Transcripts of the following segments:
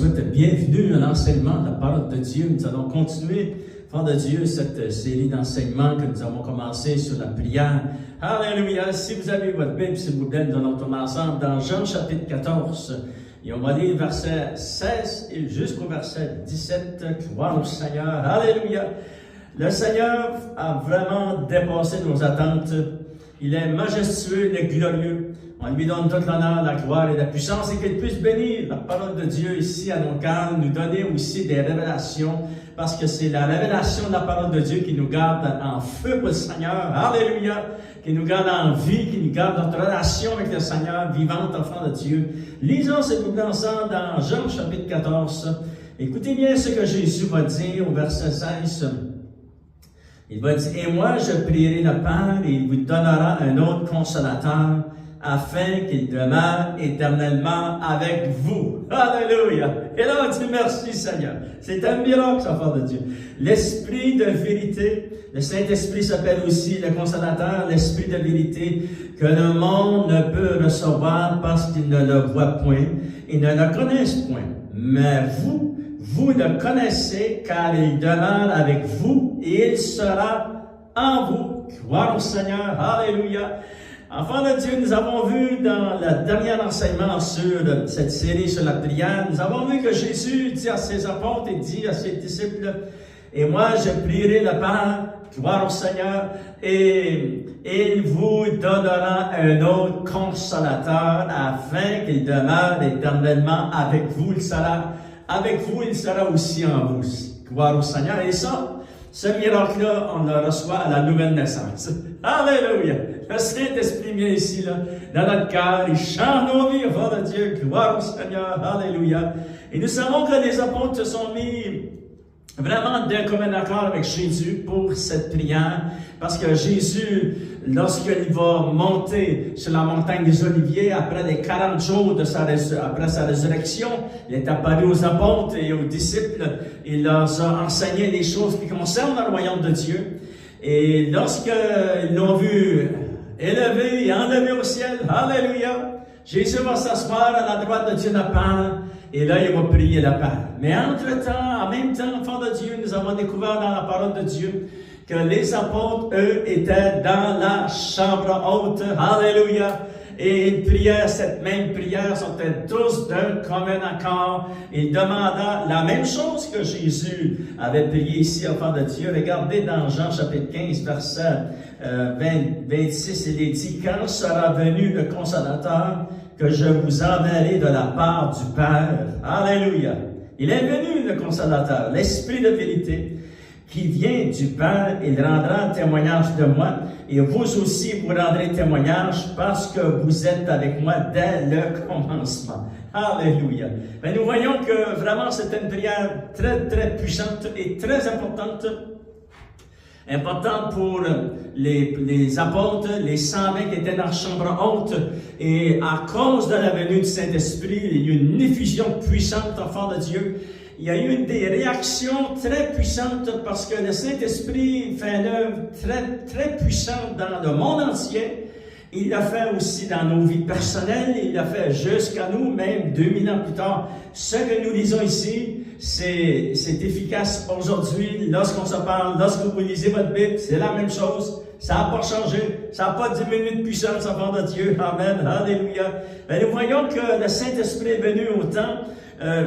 souhaite bienvenue à l'enseignement de la parole de Dieu. Nous allons continuer, Fort de Dieu, cette série d'enseignements que nous avons commencé sur la prière. Alléluia! Si vous avez votre Bible, s'il vous plaît, nous allons tomber ensemble dans Jean chapitre 14. Et on va lire verset 16 et jusqu'au verset 17. Gloire au Seigneur. Alléluia! Le Seigneur a vraiment dépassé nos attentes. Il est majestueux, il est glorieux. On lui donne toute l'honneur, la gloire et la puissance et qu'il puisse bénir la parole de Dieu ici à nos cœurs, nous donner aussi des révélations parce que c'est la révélation de la parole de Dieu qui nous garde en feu pour le Seigneur. Alléluia! Qui nous garde en vie, qui nous garde notre relation avec le Seigneur, vivante, enfant de Dieu. Lisons s'il vous plaît ensemble dans Jean chapitre 14. Écoutez bien ce que Jésus va dire au verset 16. Il va dire, « Et moi je prierai le Père et il vous donnera un autre consolateur, afin qu'il demeure éternellement avec vous. » Alléluia! Et là, on dit merci Seigneur. C'est un miracle, enfant de Dieu. L'Esprit de vérité, le Saint-Esprit s'appelle aussi le consolateur, l'Esprit de vérité, que le monde ne peut recevoir parce qu'il ne le voit point et ne le connaissent point. Mais vous le connaissez car il demeure avec vous et il sera en vous. Gloire au Seigneur. Alléluia! Enfants de Dieu, nous avons vu dans le dernier enseignement sur cette série sur la prière, nous avons vu que Jésus dit à ses apôtres et dit à ses disciples, « Et moi, je prierai le Père, gloire au Seigneur, et il vous donnera un autre consolateur afin qu'il demeure éternellement avec vous. Il sera avec vous, il sera aussi en vous. » Gloire au Seigneur. Et ça, ce miracle-là, on le reçoit à la nouvelle naissance. Alléluia! Le Saint-Esprit vient ici, là, dans notre cœur, il chante nos vies, enfants de Dieu, gloire au Seigneur, alléluia. Et nous savons que les apôtres se sont mis vraiment d'un commun accord avec Jésus pour cette prière, parce que Jésus, lorsqu'il va monter sur la montagne des Oliviers, après les 40 jours après sa résurrection, il est apparu aux apôtres et aux disciples, il leur a enseigné les choses qui concernent le royaume de Dieu. Et lorsqu'ils l'ont vu élevé et enlevé au ciel, alléluia, Jésus va s'asseoir à la droite de Dieu le Père, et là, il va prier le Père. Mais entre-temps, en même temps, enfants de Dieu, nous avons découvert dans la parole de Dieu que les apôtres, eux, étaient dans la chambre haute, alléluia, et ils priaient cette même prière, ils étaient tous d'un commun accord. Ils demandaient la même chose que Jésus avait prié ici, enfants de Dieu. Regardez dans Jean chapitre 15, verset 26, il est dit, « Quand sera venu le consolateur que je vous enverrai de la part du Père. » Alléluia! Il est venu le consolateur, l'Esprit de vérité, qui vient du Père, il rendra témoignage de moi, et vous aussi vous rendrez témoignage parce que vous êtes avec moi dès le commencement. Alléluia! Mais nous voyons que vraiment c'est une prière très, très puissante et très importante pour les apôtres, les 120 qui étaient dans la chambre haute. Et à cause de la venue du Saint-Esprit, il y a eu une effusion puissante, enfant de Dieu. Il y a eu des réactions très puissantes parce que le Saint-Esprit fait une œuvre très, très puissante dans le monde entier. Il l'a fait aussi dans nos vies personnelles, il l'a fait jusqu'à nous, même 2000 ans plus tard. Ce que nous lisons ici, c'est efficace aujourd'hui. Lorsqu'on se parle, lorsque vous lisez votre Bible, c'est la même chose. Ça n'a pas changé. Ça n'a pas diminué de puissance, enfant de Dieu. Amen. Alléluia. Mais nous voyons que le Saint-Esprit est venu au temps.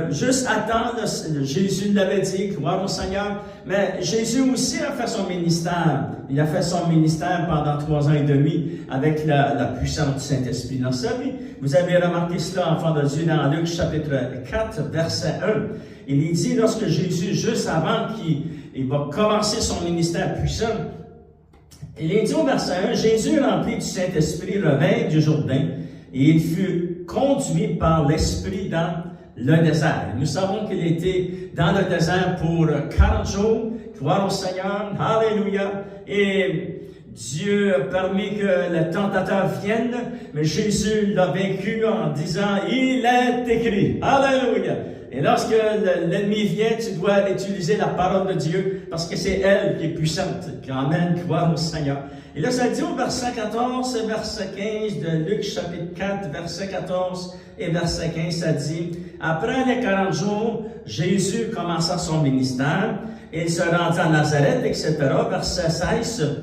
Juste à temps, Jésus l'avait dit, gloire au Seigneur. Mais Jésus aussi a fait son ministère. Il a fait son ministère pendant 3 ans et demi avec la puissance du Saint-Esprit dans sa vie. Vous avez remarqué cela, enfant de Dieu, dans Luc chapitre 4, verset 1. Il est dit, lorsque Jésus, juste avant qu'il va commencer son ministère puissant, il est dit au verset 1, Jésus, rempli du Saint-Esprit, revint du Jourdain, et il fut conduit par l'Esprit dans le désert. Nous savons qu'il était dans le désert pour 40 jours. Gloire au Seigneur. Alléluia. Et Dieu a permis que le tentateur vienne, mais Jésus l'a vaincu en disant, il est écrit. Alléluia. Et lorsque l'ennemi vient, tu dois utiliser la parole de Dieu parce que c'est elle qui est puissante. Amen, gloire au Seigneur. Et là, ça dit au verset 14 et verset 15 de Luc chapitre 4, verset 14 et verset 15, ça dit, « Après les 40 jours, Jésus commença son ministère, et il se rendit à Nazareth, etc. » Verset 16.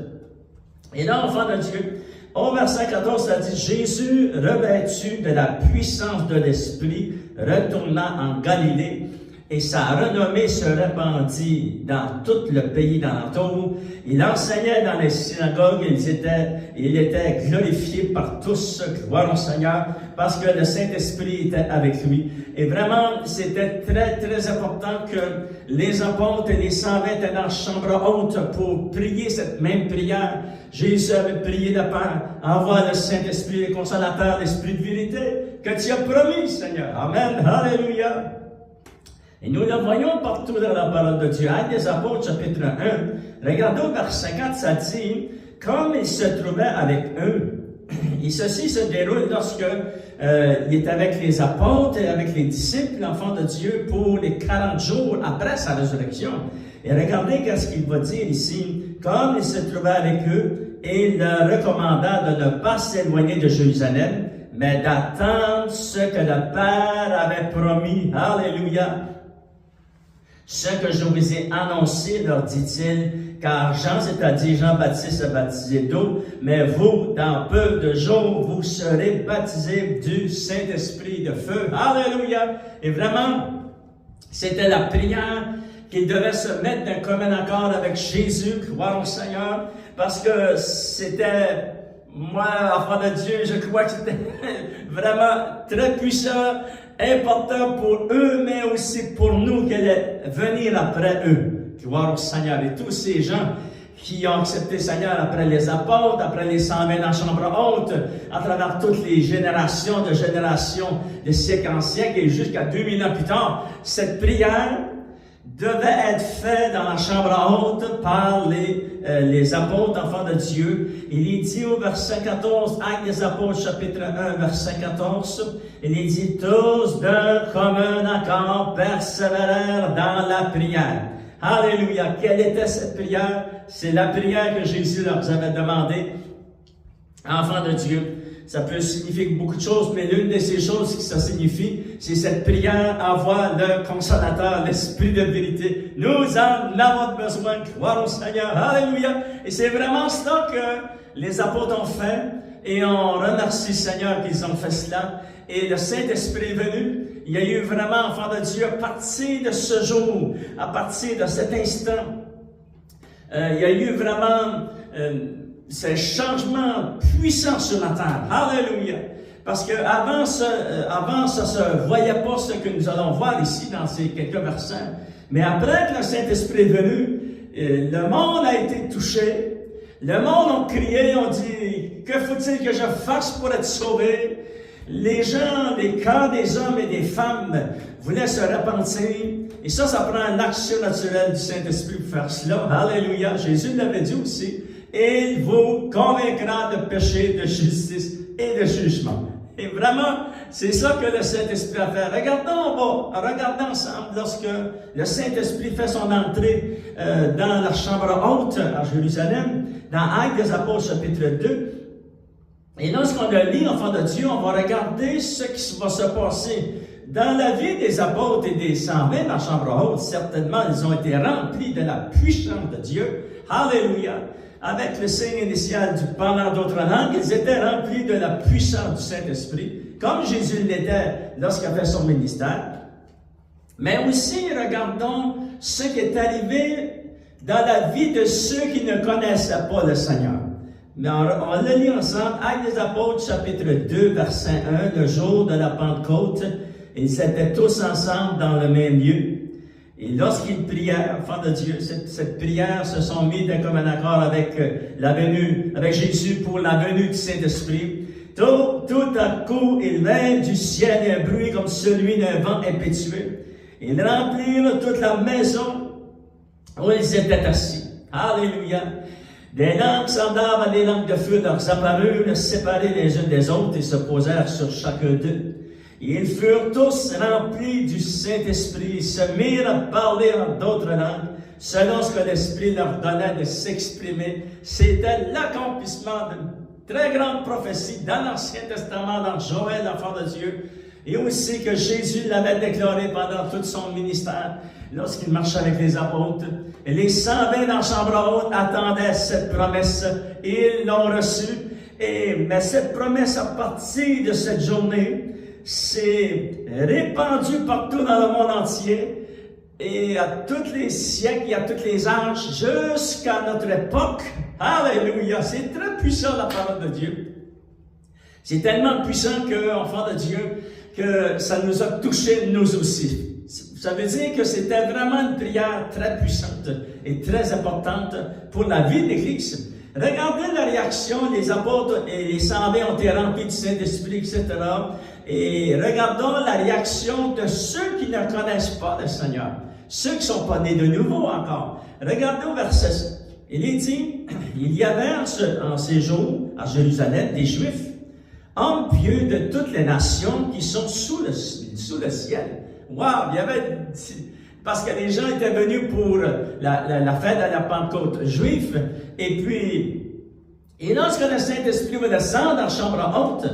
Et là, enfant de Dieu, au verset 14, ça dit, « Jésus, revêtu de la puissance de l'Esprit, retourna en Galilée, et sa renommée se répandit dans tout le pays d'alentour. Il enseignait dans les synagogues, il était glorifié par tous, gloire au Seigneur, parce que le Saint-Esprit était avec lui. » Et vraiment, c'était très, très important que les apôtres et les 120 étaient dans la chambre haute pour prier cette même prière. Jésus avait prié de Père, envoie le Saint-Esprit, le Consolateur, l'Esprit de vérité, que tu as promis, Seigneur. Amen. Alléluia. Et nous le voyons partout dans la parole de Dieu. Actes des Apôtres, chapitre 1. Regardez au verset 50, ça dit, comme il se trouvait avec eux. Et ceci se déroule lorsque il est avec les apôtres et avec les disciples, l'enfant de Dieu, pour les 40 jours après sa résurrection. Et regardez qu'est-ce qu'il va dire ici. Comme il se trouvait avec eux, et il leur recommanda de ne pas s'éloigner de Jérusalem, mais d'attendre ce que le Père avait promis. Alléluia. Ce que je vous ai annoncé, leur dit-il, car Jean, c'est-à-dire Jean-Baptiste, a baptisé d'eau, mais vous, dans peu de jours, vous serez baptisés du Saint-Esprit de feu. Alléluia! Et vraiment, c'était la prière qu'il devait se mettre d'un commun accord avec Jésus, gloire au Seigneur, parce que c'était, moi, enfant de Dieu, je crois que c'était vraiment très puissant, important pour eux, mais aussi pour nous qui allaient venir après eux. Gloire au Seigneur. Et tous ces gens qui ont accepté le Seigneur après les apôtres, après les 120 dans la chambre haute, à travers toutes les générations, de siècles en siècles et jusqu'à 2000 ans plus tard, cette prière devait être faite dans la chambre haute par les apôtres, enfants de Dieu. Il est dit au verset 14, Actes des Apôtres, chapitre 1, verset 14, il est dit, tous d'un commun accord persévérèrent dans la prière. Alléluia! Quelle était cette prière? C'est la prière que Jésus leur avait demandé. Enfants de Dieu, ça peut signifier beaucoup de choses, mais l'une de ces choses que ça signifie, c'est cette prière, avoir le Consolateur, l'Esprit de vérité. Nous en avons besoin, gloire au Seigneur, alléluia! Et c'est vraiment cela que les apôtres ont fait, et on remercie le Seigneur qu'ils ont fait cela. Et le Saint-Esprit est venu. Il y a eu vraiment, enfant de Dieu, à partir de ce jour, à partir de cet instant, il y a eu vraiment ces changements puissants sur la terre. Alléluia! Parce que avant ça se voyait pas ce que nous allons voir ici dans ces quelques versets. Mais après que le Saint-Esprit est venu, le monde a été touché. Le monde a crié, ont dit, que faut-il que je fasse pour être sauvé? Les gens, les cœurs des hommes et des femmes voulaient se repentir. Et ça prend l'action naturelle du Saint-Esprit pour faire cela. Alléluia! Jésus l'avait dit aussi. Et il vous convaincra de péché, de justice et de jugement. Et vraiment, c'est ça que le Saint-Esprit a fait. Regardons ensemble lorsque le Saint-Esprit fait son entrée dans la chambre haute à Jérusalem, dans Actes des Apôtres, chapitre 2. Et lorsqu'on le lit, enfant de Dieu, on va regarder ce qui va se passer. Dans la vie des apôtres et des 120 dans la chambre haute, certainement, ils ont été remplis de la puissance de Dieu. Alléluia! Avec le signe initial du parlant d'autres langues, ils étaient remplis de la puissance du Saint-Esprit, comme Jésus l'était lorsqu'il a fait son ministère. Mais aussi, regardons ce qui est arrivé dans la vie de ceux qui ne connaissaient pas le Seigneur. Mais on le lit ensemble, Actes des Apôtres, chapitre 2, verset 1, le jour de la Pentecôte, ils étaient tous ensemble dans le même lieu. Et lorsqu'ils prièrent, enfants de Dieu, cette prière se sont mis d'un commun accord avec avec Jésus pour la venue du Saint-Esprit. Tout à coup, il vint du ciel un bruit comme celui d'un vent impétueux. Ils remplirent toute la maison où ils étaient assis. Alléluia! Des langues semblables à des langues de feu leur apparurent, séparées les unes des autres, et se posèrent sur chacun d'eux. Et ils furent tous remplis du Saint-Esprit, ils se mirent à parler en d'autres langues, selon ce que l'Esprit leur donnait de s'exprimer. C'était l'accomplissement d'une très grande prophétie dans l'Ancien Testament, dans Joël, l'enfant de Dieu, et aussi que Jésus l'avait déclaré pendant tout son ministère, lorsqu'il marchait avec les apôtres. Et les 120 dans la chambre haute attendaient cette promesse, et ils l'ont reçue. Mais cette promesse, à partir de cette journée, s'est répandue partout dans le monde entier, et à tous les siècles et à tous les âges, jusqu'à notre époque. Alléluia! C'est très puissant, la parole de Dieu. C'est tellement puissant que, enfants de Dieu, que ça nous a touchés, nous aussi. Ça veut dire que c'était vraiment une prière très puissante et très importante pour la vie de l'Église. Regardez la réaction des apôtres et les 120 ont été remplis du Saint-Esprit, etc. Et regardons la réaction de ceux qui ne connaissent pas le Seigneur, ceux qui ne sont pas nés de nouveau encore. Regardez au verset 7. Il est dit, il y avait en ces jours à Jérusalem des Juifs, hommes pieux de toutes les nations qui sont sous le ciel. Wow! Il y avait, parce que les gens étaient venus pour la fête de la Pentecôte juive, et lorsque le Saint-Esprit va descendre dans la chambre haute,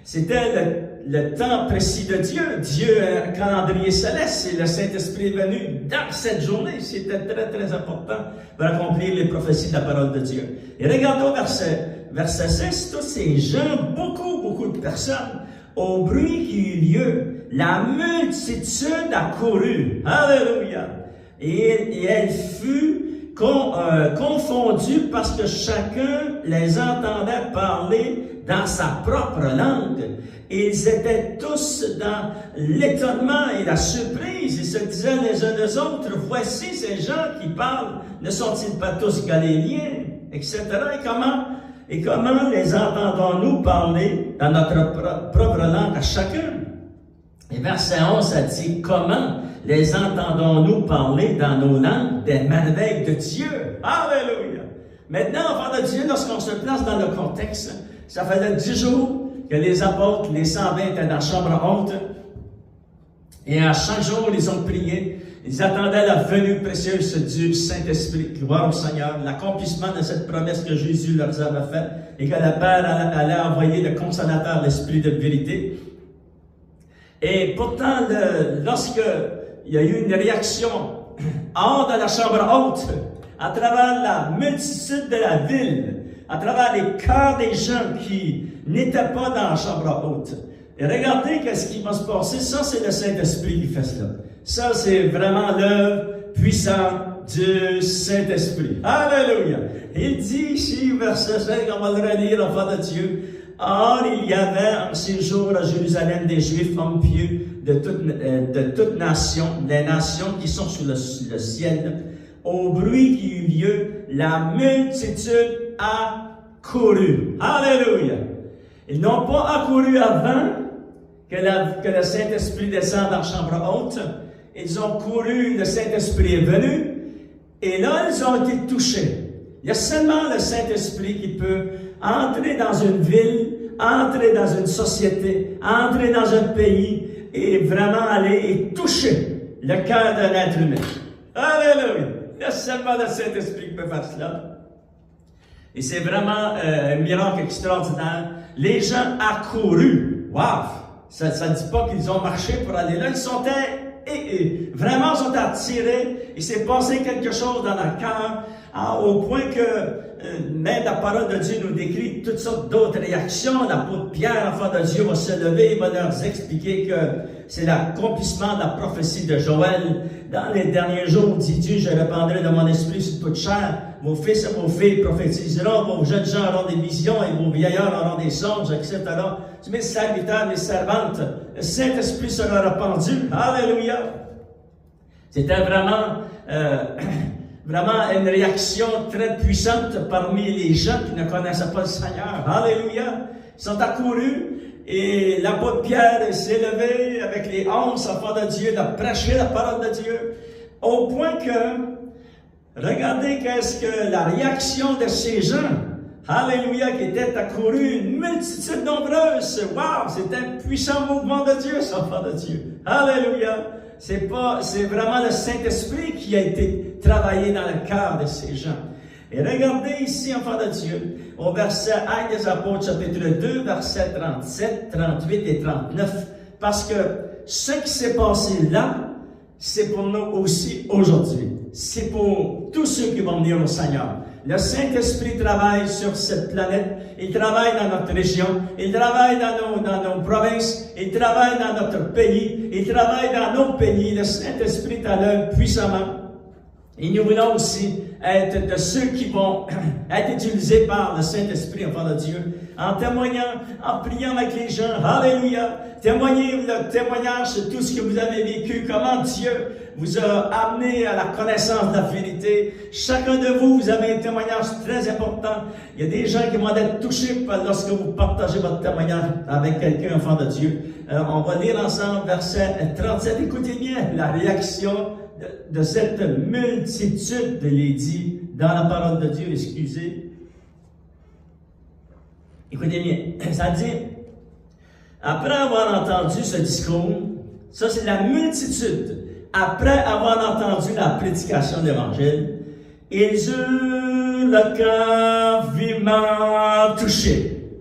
c'était le temps précis de Dieu. Dieu a un calendrier céleste, et le Saint-Esprit est venu dans cette journée. C'était très, très important pour accomplir les prophéties de la parole de Dieu. Et regardons verset 6, tous ces gens, beaucoup de personnes, au bruit qui eut lieu, la multitude accourut. Alléluia! Et elle fut confondue parce que chacun les entendait parler dans sa propre langue. Et ils étaient tous dans l'étonnement et la surprise. Ils se disaient les uns des autres, voici ces gens qui parlent, ne sont-ils pas tous galiléens? Etc. Et comment les entendons-nous parler dans notre propre langue à chacun? Et verset 11, ça dit, comment les entendons-nous parler dans nos langues des merveilles de Dieu? Alléluia! Maintenant, enfants de Dieu, lorsqu'on se place dans le contexte, ça faisait 10 jours que les apôtres, les 120 étaient dans la chambre haute, et à chaque jour, ils ont prié. Ils attendaient la venue précieuse du Saint-Esprit. Gloire au Seigneur. L'accomplissement de cette promesse que Jésus leur avait faite et que le Père allait envoyer le Consolateur, l'Esprit de vérité. Et pourtant, lorsque il y a eu une réaction hors de la chambre haute, à travers la multitude de la ville, à travers les cœurs des gens qui n'étaient pas dans la chambre haute. Et regardez qu'est-ce qui va se passer. Ça, c'est le Saint-Esprit qui fait cela. Ça, c'est vraiment l'œuvre puissante du Saint-Esprit. Alléluia! Il dit ici, verset 5, on va le relire, enfant de Dieu. Or, il y avait en ces jours à Jérusalem des Juifs, hommes pieux de toute nation, les nations qui sont sous le ciel. Au bruit qui eut lieu, la multitude accourut. Alléluia! Ils n'ont pas accouru avant que le Saint-Esprit descende dans la chambre haute. Ils ont couru, le Saint-Esprit est venu, et là, ils ont été touchés. Il y a seulement le Saint-Esprit qui peut entrer dans une ville, entrer dans une société, entrer dans un pays, et vraiment aller et toucher le cœur d'un être humain. Alléluia! Il y a seulement le Saint-Esprit qui peut faire cela. Et c'est vraiment un miracle extraordinaire. Les gens accourus. Wow! Ça ne dit pas qu'ils ont marché pour aller là. Ils sont vraiment ils sont attirés. Il s'est passé quelque chose dans leur cœur, au point que même la parole de Dieu nous décrit toutes sortes d'autres réactions. L'apôtre Pierre, enfant de Dieu, va se lever et va leur expliquer que c'est l'accomplissement de la prophétie de Joël. Dans les derniers jours, dit Dieu, je répandrai de mon esprit sur toute chair. Vos fils et vos filles prophétiseront, vos jeunes gens auront des visions et vos vieillards auront des songes, etc. Mes serviteurs, mes servantes, le Saint-Esprit sera répandu. Alléluia! C'était vraiment une réaction très puissante parmi les gens qui ne connaissaient pas le Seigneur. Alléluia! Ils sont accourus et l'apôtre Pierre s'est levé avec les 11 enfants de Dieu de prêcher la parole de Dieu au point que regardez qu'est-ce que la réaction de ces gens Alléluia, qui était accouru, une multitude nombreuse. Wow, c'est un puissant mouvement de Dieu, cet enfant de Dieu. Alléluia. C'est vraiment le Saint-Esprit qui a été travaillé dans le cœur de ces gens. Et regardez ici, enfant de Dieu, au verset Actes des Apôtres, chapitre 2, versets 37, 38 et 39. Parce que ce qui s'est passé là, c'est pour nous aussi aujourd'hui. C'est pour tous ceux qui vont venir au Seigneur. Le Saint-Esprit travaille sur cette planète. Il travaille dans notre région. Il travaille dans nos provinces. Il travaille dans notre pays. Il travaille dans nos pays. Le Saint-Esprit est à l'œuvre puissamment. Et nous voulons aussi être de ceux qui vont être utilisés par le Saint-Esprit, enfant de Dieu, en témoignant, en priant avec les gens. Alléluia! Témoignez le témoignage de tout ce que vous avez vécu, comment Dieu vous a amené à la connaissance de la vérité. Chacun de vous, vous avez un témoignage très important. Il y a des gens qui vont être touchés lorsque vous partagez votre témoignage avec quelqu'un, enfant de Dieu. On va lire ensemble verset 37. Écoutez bien la réaction de cette multitude, il est dit dans la parole de Dieu, excusez. Écoutez bien, ça dit, après avoir entendu ce discours, ça c'est la multitude, après avoir entendu la prédication de l'Évangile, ils eurent le cœur vivement touché.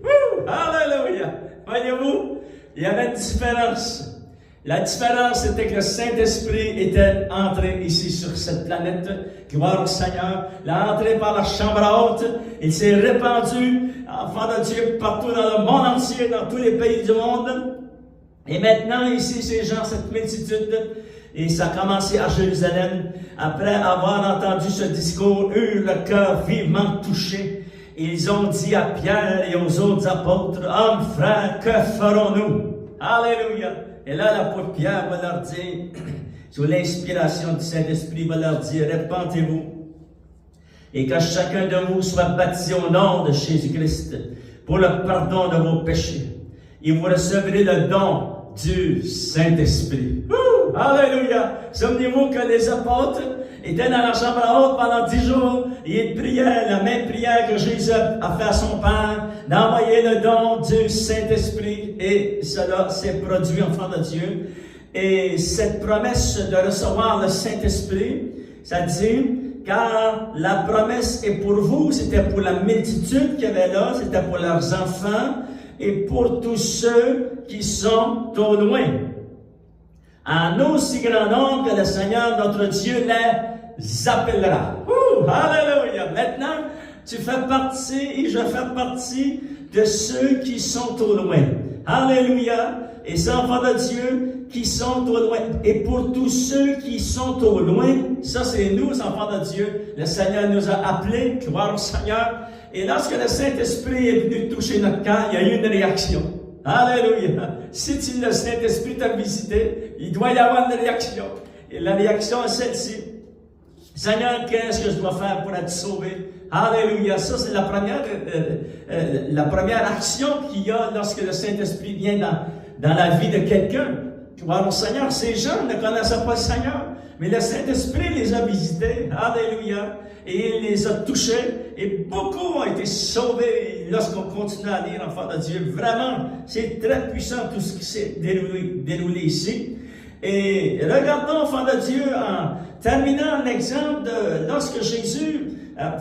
Alléluia! Voyez-vous, il y avait une différence. La différence, c'était que le Saint-Esprit était entré ici sur cette planète. Gloire au Seigneur. Il est entré par la chambre haute. Il s'est répandu, enfant de Dieu, partout dans le monde entier, dans tous les pays du monde. Et maintenant, ici, ces gens, cette multitude, et ça a commencé à Jérusalem, après avoir entendu ce discours, eurent le cœur vivement touché. Ils ont dit à Pierre et aux autres apôtres, « Hommes, frères, que ferons-nous? » Alléluia! Et là, l'apôtre Pierre va leur dire, sous l'inspiration du Saint-Esprit, va leur dire, répentez-vous, et que chacun de vous soit baptisé au nom de Jésus-Christ pour le pardon de vos péchés. Et vous recevrez le don du Saint-Esprit. Alléluia! Souvenez-vous que les apôtres étaient dans la chambre haute pendant 10 jours, et ils priaient la même prière que Jésus a fait à son Père, d'envoyer le don du Saint-Esprit, et cela s'est produit, enfant de Dieu. Et cette promesse de recevoir le Saint-Esprit, ça dit, car la promesse est pour vous, c'était pour la multitude qu'il y avait là, c'était pour leurs enfants, et pour tous ceux qui sont au loin. En aussi grand nombre que le Seigneur notre Dieu les appellera. Alléluia! Maintenant, tu fais partie et je fais partie de ceux qui sont au loin. Alléluia! Et ces enfants de Dieu qui sont au loin. Et pour tous ceux qui sont au loin, ça c'est nous, enfants de Dieu. Le Seigneur nous a appelés, gloire au Seigneur. Et lorsque le Saint-Esprit est venu toucher notre cœur, il y a eu une réaction. Alléluia! Si le Saint-Esprit t'a visité, il doit y avoir une réaction. Et la réaction est celle-ci. Seigneur, qu'est-ce que je dois faire pour être sauvé? Alléluia! Ça, c'est la première action qu'il y a lorsque le Saint-Esprit vient dans la vie de quelqu'un. Gloire au Seigneur. Ces gens ne connaissaient pas le Seigneur, mais le Saint-Esprit les a visités. Alléluia! Et il les a touchés, et beaucoup ont été sauvés lorsqu'on continue à lire l'enfant de Dieu. Vraiment, c'est très puissant tout ce qui s'est déroulé ici. Et regardons, enfant de Dieu, en terminant un exemple de lorsque Jésus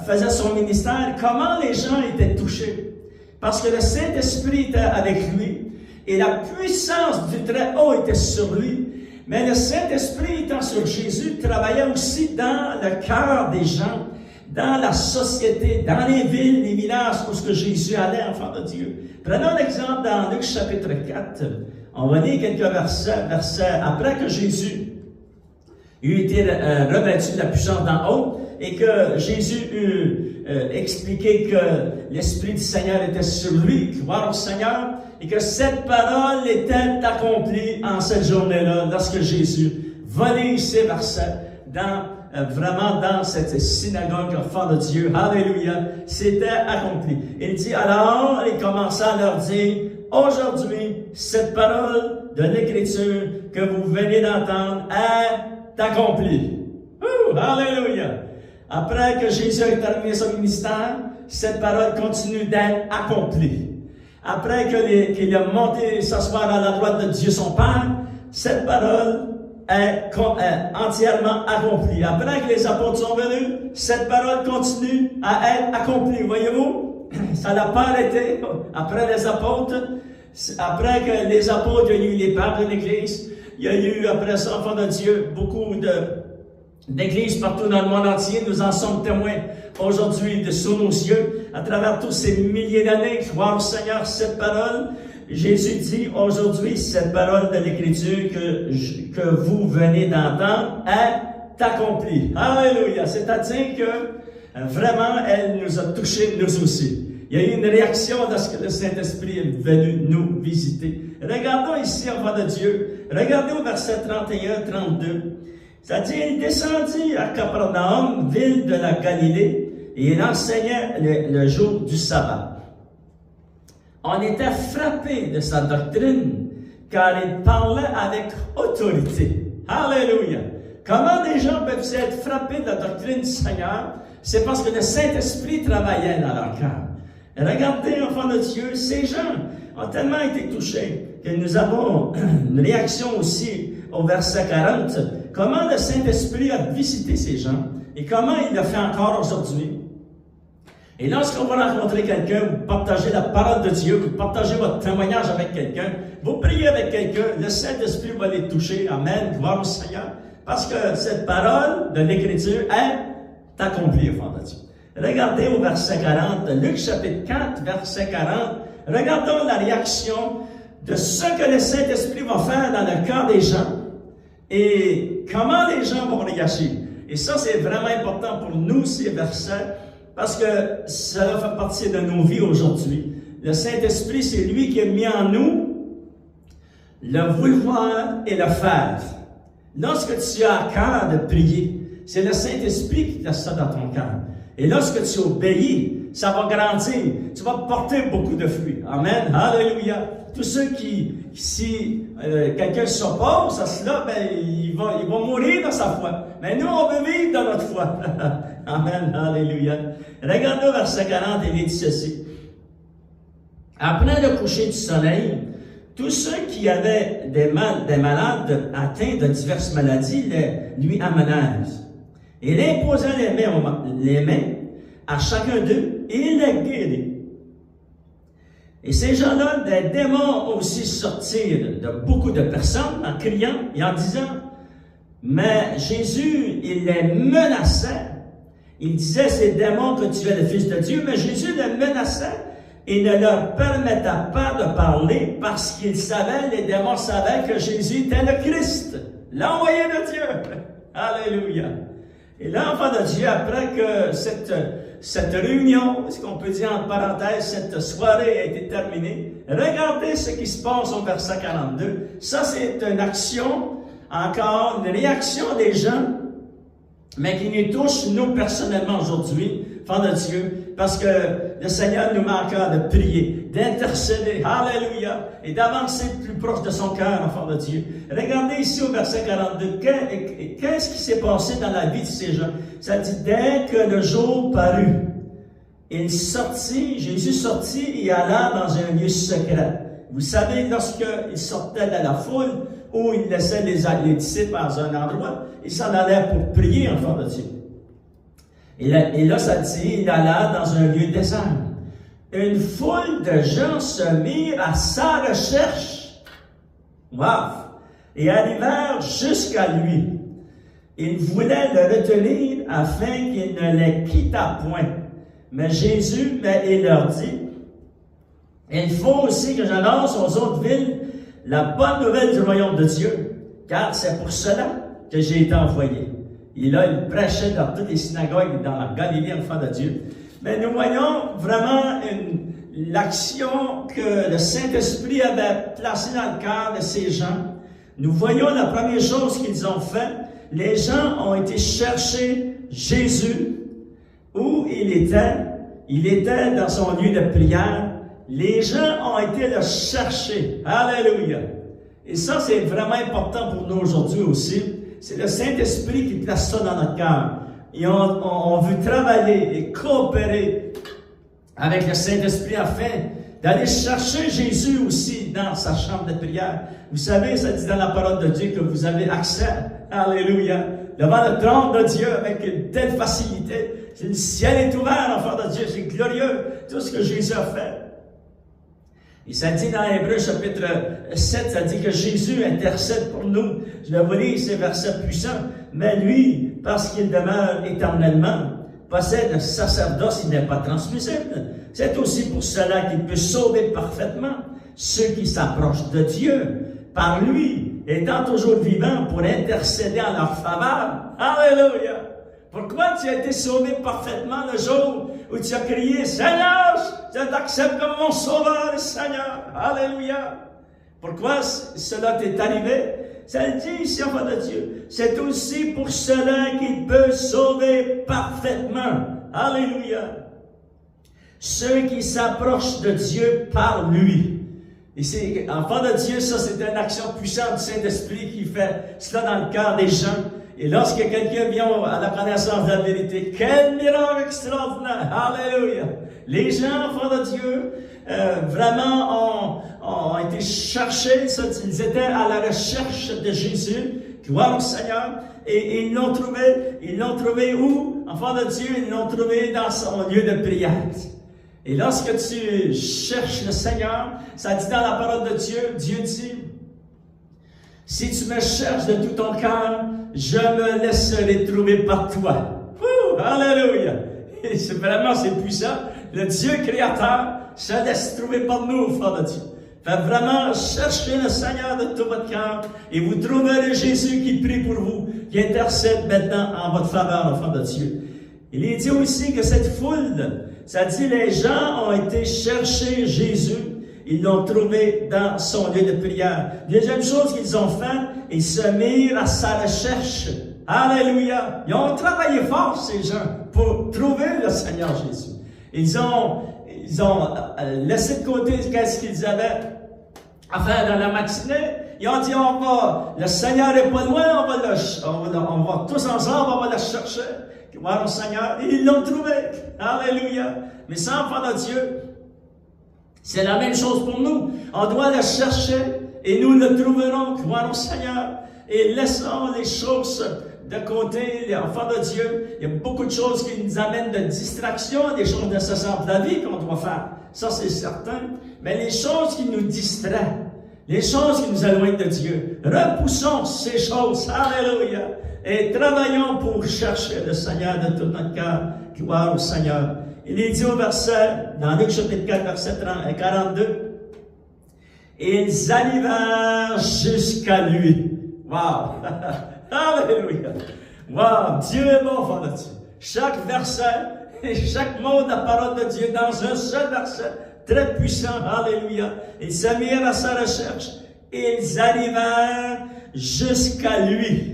faisait son ministère, comment les gens étaient touchés. Parce que le Saint-Esprit était avec lui, et la puissance du Très-Haut était sur lui. Mais le Saint-Esprit étant sur Jésus, travaillait aussi dans le cœur des gens, dans la société, dans les villes, les villages où ce que Jésus allait, enfant de Dieu. Prenons l'exemple dans Luc chapitre 4. On va lire quelques versets après que Jésus eut été revêtu de la puissance d'en haut et que Jésus eut expliqué que l'Esprit du Seigneur était sur lui, gloire au Seigneur, et que cette parole était accomplie en cette journée-là, lorsque Jésus va lire ces versets vraiment dans cette synagogue, enfant de Dieu. Alléluia! C'était accompli. Il dit alors, il commença à leur dire, aujourd'hui, cette parole de l'Écriture que vous venez d'entendre est accomplie. Alléluia! Après que Jésus a terminé son ministère, cette parole continue d'être accomplie. Après qu'il a monté s'asseoir à la droite de Dieu son Père, cette parole est entièrement accomplie. Après que les apôtres sont venus, cette parole continue à être accomplie. Voyez-vous, ça n'a pas arrêté après les apôtres. Après que les apôtres, il y a eu les pères de l'Église, il y a eu après ça, enfants de Dieu, beaucoup d'églises partout dans le monde entier. Nous en sommes témoins aujourd'hui de sous nos yeux, à travers tous ces milliers d'années. Gloire au Seigneur, cette parole. Jésus dit aujourd'hui, cette parole de l'Écriture que vous venez d'entendre est accomplie. Alléluia! C'est-à-dire que vraiment, elle nous a touchés, nous aussi. Il y a eu une réaction lorsque le Saint-Esprit est venu nous visiter. Regardons ici, enfants de Dieu. Regardez au verset 31-32. C'est-à-dire, il descendit à Capernaum, ville de la Galilée, et il enseignait le jour du sabbat. On était frappé de sa doctrine, car il parlait avec autorité. Alléluia! Comment des gens peuvent être frappés de la doctrine du Seigneur? C'est parce que le Saint-Esprit travaillait dans leur cœur. Regardez, enfants de Dieu, ces gens ont tellement été touchés que nous avons une réaction aussi au verset 40. Comment le Saint-Esprit a visité ces gens et comment il le fait encore aujourd'hui. Et lorsqu'on va rencontrer quelqu'un, vous partagez la parole de Dieu, vous partagez votre témoignage avec quelqu'un, vous priez avec quelqu'un, le Saint-Esprit va les toucher. Amen. Gloire au Seigneur. Parce que cette parole de l'Écriture est accomplie, enfants de Dieu. Regardez au verset 40, Luc chapitre 4, verset 40. Regardons la réaction de ce que le Saint-Esprit va faire dans le cœur des gens et comment les gens vont réagir. Et ça, c'est vraiment important pour nous, ces versets, parce que cela fait partie de nos vies aujourd'hui. Le Saint-Esprit, c'est lui qui a mis en nous le vouloir et le faire. Lorsque tu as à cœur de prier, c'est le Saint-Esprit qui place ça dans ton cœur. Et lorsque tu obéis, ça va grandir. Tu vas porter beaucoup de fruits. Amen. Alléluia. Tous ceux si quelqu'un s'oppose à cela, ben, il va mourir dans sa foi. Mais nous, on veut vivre dans notre foi. Amen. Alléluia. Regardez au verset 40, il dit ceci. Après le coucher du soleil, tous ceux qui avaient des malades atteints de diverses maladies lui amenèrent. Il imposa les mains à chacun d'eux et il les guérit. Et ces gens-là, des démons aussi sortirent de beaucoup de personnes en criant et en disant, mais Jésus, il les menaçait. Il disait, ces démons, que tu es le Fils de Dieu, mais Jésus les menaçait et ne leur permettait pas de parler parce qu'ils savaient, les démons savaient que Jésus était le Christ, l'envoyé de Dieu. Alléluia. Et là, enfant de Dieu, après que cette réunion, ce qu'on peut dire en parenthèse, cette soirée a été terminée, regardez ce qui se passe au verset 42. Ça, c'est une action, encore une réaction des gens, mais qui nous touche, nous, personnellement, aujourd'hui, enfant de Dieu, parce que le Seigneur nous met encore de prier, d'intercéder, alléluia, et d'avancer plus proche de son cœur, enfant de Dieu. Regardez ici au verset 42, qu'est-ce qui s'est passé dans la vie de ces gens? Ça dit, dès que le jour parut, Jésus sortit et alla dans un lieu secret. Vous savez, lorsqu'il sortait de la foule, où il laissait les disciples dans un endroit, il s'en allait pour prier, enfant de Dieu. Et là, ça dit, il alla dans un lieu désert. Une foule de gens se mirent à sa recherche. Wow! Et arrivèrent jusqu'à lui. Ils voulaient le retenir afin qu'il ne les quittât point. Mais Jésus, il leur dit, il faut aussi que j'annonce aux autres villes la bonne nouvelle du royaume de Dieu, car c'est pour cela que j'ai été envoyé. Et là, il prêchait dans toutes les synagogues dans la Galilée, enfant de Dieu. Mais nous voyons vraiment l'action que le Saint-Esprit avait placée dans le cœur de ces gens. Nous voyons la première chose qu'ils ont fait. Les gens ont été chercher Jésus, où il était. Il était dans son lieu de prière. Les gens ont été le chercher. Alléluia. Et ça, c'est vraiment important pour nous aujourd'hui aussi. C'est le Saint-Esprit qui place ça dans notre cœur. Et on veut travailler et coopérer avec le Saint-Esprit afin d'aller chercher Jésus aussi dans sa chambre de prière. Vous savez, ça dit dans la parole de Dieu que vous avez accès, alléluia, devant le trône de Dieu avec une telle facilité. Le ciel est ouvert, enfant de Dieu, c'est glorieux, tout ce que Jésus a fait. Et ça dit dans Hébreux chapitre 7, ça dit que Jésus intercède pour nous. Je vais vous lire ces versets puissants. Mais lui, parce qu'il demeure éternellement, possède un sacerdoce qui n'est pas transmissible. C'est aussi pour cela qu'il peut sauver parfaitement ceux qui s'approchent de Dieu par lui, étant toujours vivant pour intercéder en leur faveur. Alléluia! Pourquoi tu as été sauvé parfaitement le jour où tu as crié « Seigneur, je t'accepte comme mon sauveur, Seigneur! » Alléluia! Pourquoi cela t'est arrivé? Ça le dit ici, enfant de Dieu. C'est aussi pour cela qu'il peut sauver parfaitement. Alléluia! Ceux qui s'approchent de Dieu par lui. Et c'est, enfant de Dieu, ça c'est une action puissante du Saint-Esprit qui fait cela dans le cœur des gens. Et lorsque quelqu'un vient à la connaissance de la vérité, quel miracle extraordinaire! Alléluia! Les gens, enfants de Dieu, vraiment ont été cherchés, ils étaient à la recherche de Jésus, gloire au Seigneur, et ils l'ont trouvé où? Enfants de Dieu, ils l'ont trouvé dans son lieu de prière. Et lorsque tu cherches le Seigneur, ça dit dans la parole de Dieu, Dieu dit, si tu me cherches de tout ton cœur, je me laisserai trouver par toi. Alléluia! Et c'est puissant. Le Dieu créateur se laisse trouver par nous, frère de Dieu. Faites vraiment chercher le Seigneur de tout votre cœur et vous trouverez Jésus qui prie pour vous, qui intercède maintenant en votre faveur, enfant de Dieu. Il est dit aussi que cette foule, ça dit les gens ont été chercher Jésus. Ils l'ont trouvé dans son lieu de prière. Deuxième chose qu'ils ont fait, ils se mirent à sa recherche. Alléluia! Ils ont travaillé fort, ces gens, pour trouver le Seigneur Jésus. Ils ont laissé de côté qu'est-ce qu'ils avaient à faire dans la matinée. Ils ont dit, le Seigneur est pas loin, on va tous ensemble, on va le chercher. Gloire au Seigneur. Et ils l'ont trouvé. Alléluia! Mais sans enfant de Dieu, c'est la même chose pour nous. On doit le chercher et nous le trouverons. Gloire au Seigneur. Et laissons les choses de côté, les enfants de Dieu. Il y a beaucoup de choses qui nous amènent de distraction, des choses nécessaires de la vie qu'on doit faire. Ça, c'est certain. Mais les choses qui nous distraient, les choses qui nous éloignent de Dieu, repoussons ces choses. Alléluia. Et travaillons pour chercher le Seigneur de tout notre cœur. Gloire au Seigneur. Il est dit au verset, dans Luc chapitre 4, verset 42, ils arrivèrent jusqu'à lui. Wow! Alléluia! Wow! Dieu est bon, enfant de Dieu. Chaque verset et chaque mot de la parole de Dieu dans un seul verset, très puissant. Alléluia! Ils se mirent à sa recherche. Ils arrivèrent jusqu'à lui.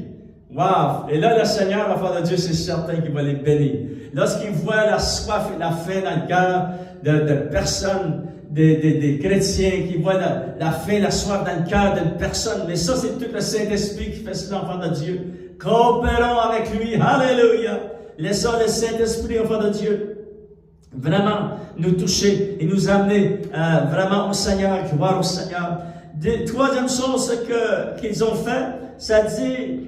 Wow! Et là, le Seigneur, enfant de Dieu, c'est certain qu'il va les bénir. Lorsqu'il voit la soif et la faim dans le cœur de personnes, des chrétiens, qui voient la faim, la soif dans le cœur d'une personne, mais ça, c'est tout le Saint-Esprit qui fait cela, enfant de Dieu. Coopérons avec lui. Alléluia! Laissons le Saint-Esprit, enfant de Dieu, vraiment nous toucher et nous amener vraiment au Seigneur, gloire au Seigneur. Troisième chose qu'ils ont fait, ça dit,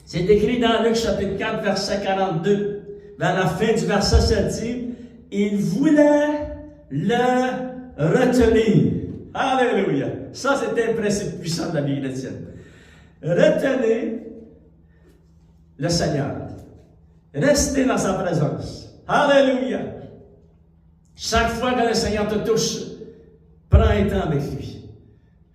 c'est écrit dans Luc chapitre 4, verset 42. Vers la fin du verset, ça dit, il voulait le retenir. Alléluia! Ça, c'était un principe puissant de la vie chrétienne. Retenez le Seigneur. Restez dans sa présence. Alléluia! Chaque fois que le Seigneur te touche, prends un temps avec lui.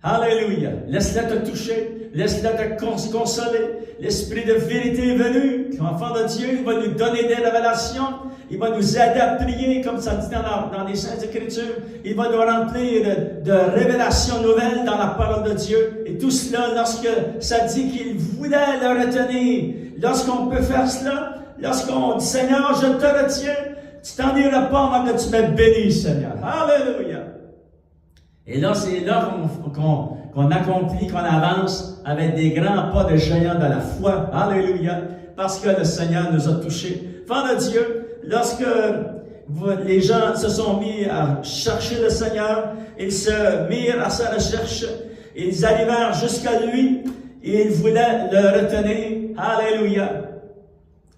Alléluia! Laisse-le te toucher. Laisse-le te consoler. L'Esprit de vérité est venu. Enfant de Dieu, il va nous donner des révélations. Il va nous aider à prier, comme ça dit dans les Saintes Écritures. Il va nous remplir de révélations nouvelles dans la parole de Dieu. Et tout cela, lorsque ça dit qu'il voulait le retenir. Lorsqu'on peut faire cela, lorsqu'on dit, Seigneur, je te retiens, tu t'en iras pas avant que tu me bénisses, Seigneur. Alléluia! Et là, c'est là qu'on accomplit, qu'on avance avec des grands pas de géants de la foi. Alléluia! Parce que le Seigneur nous a touchés. Enfants de Dieu, lorsque les gens se sont mis à chercher le Seigneur, ils se mirent à sa recherche, ils arrivèrent jusqu'à lui, et ils voulaient le retenir. Alléluia!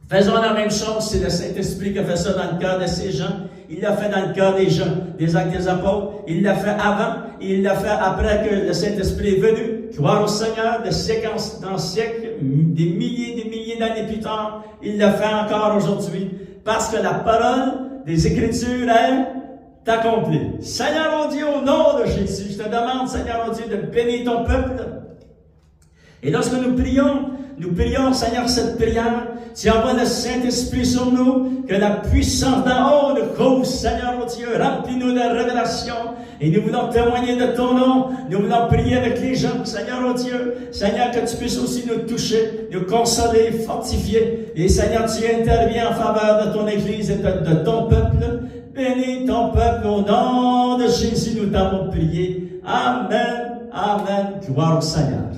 Faisons la même chose, c'est le Saint-Esprit qui a fait ça dans le cœur de ces gens. Il l'a fait dans le cœur des gens, des Actes des Apôtres. Il l'a fait avant, et il l'a fait après que le Saint-Esprit est venu. Gloire au Seigneur, de siècle en siècle, des milliers d'années plus tard, il l'a fait encore aujourd'hui. Parce que la parole des Écritures est accomplie. Seigneur mon Dieu, au nom de Jésus, je te demande, Seigneur mon Dieu, de bénir ton peuple. Et lorsque nous prions, Seigneur, cette prière, tu envoies le Saint-Esprit sur nous, que la puissance d'en haut nous couvre, Seigneur mon Dieu, remplis-nous de révélation, et nous voulons témoigner de ton nom, nous voulons prier avec les gens, Seigneur mon Dieu, Seigneur, que tu puisses aussi nous toucher, nous consoler, fortifier, et Seigneur, tu interviens en faveur de ton Église et de ton peuple, bénis ton peuple au nom de Jésus, nous t'avons prié, Amen, Amen, gloire au Seigneur.